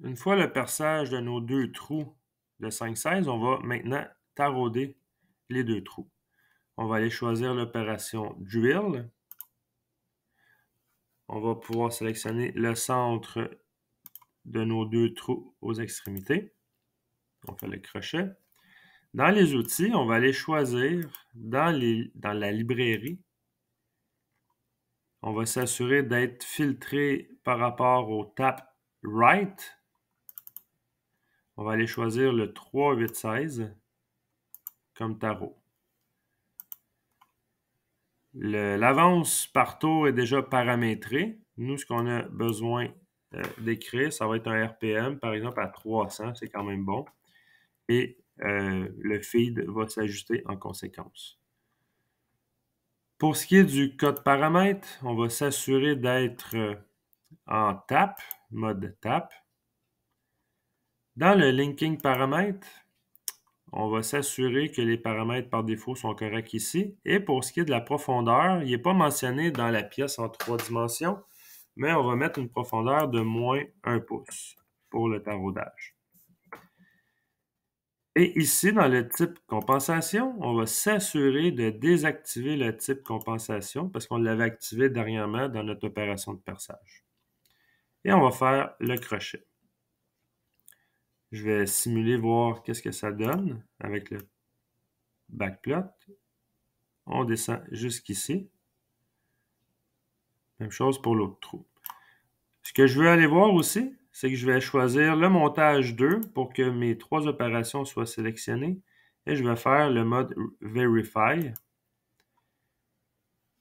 Une fois le perçage de nos deux trous de 5/16, on va maintenant tarauder les deux trous. On va aller choisir l'opération Drill. On va pouvoir sélectionner le centre de nos deux trous aux extrémités. On fait le crochet. Dans les outils, on va aller choisir dans la librairie. On va s'assurer d'être filtré par rapport au tap right. On va aller choisir le 3, 8, 16 comme tarot. L'avance par tour est déjà paramétrée. Nous, ce qu'on a besoin d'écrire, ça va être un RPM, par exemple, à 300, c'est quand même bon. Et le feed va s'ajuster en conséquence. Pour ce qui est du code paramètre, on va s'assurer d'être en tap, mode tap. Dans le linking paramètre, on va s'assurer que les paramètres par défaut sont corrects ici. Et pour ce qui est de la profondeur, il n'est pas mentionné dans la pièce en 3 dimensions, mais on va mettre une profondeur de moins 1 pouce pour le taraudage. Et ici, dans le type compensation, on va s'assurer de désactiver le type compensation parce qu'on l'avait activé dernièrement dans notre opération de perçage. Et on va faire le crochet. Je vais simuler, voir qu'est-ce que ça donne avec le backplot. On descend jusqu'ici. Même chose pour l'autre trou. Ce que je veux aller voir aussi, c'est que je vais choisir le montage 2 pour que mes 3 opérations soient sélectionnées. Et je vais faire le mode Verify.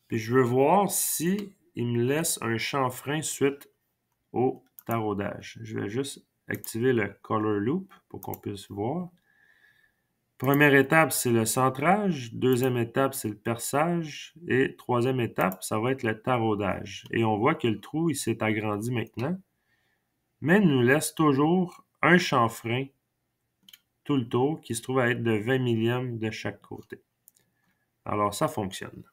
Puis je veux voir si il me laisse un chanfrein suite au taraudage. Je vais juste activer le Color Loop pour qu'on puisse voir. Première étape, c'est le centrage. Deuxième étape, c'est le perçage. Et troisième étape, ça va être le taraudage. Et on voit que le trou, il s'est agrandi maintenant. Mais il nous laisse toujours un chanfrein tout le tour qui se trouve à être de 20 millièmes de chaque côté. Alors, ça fonctionne.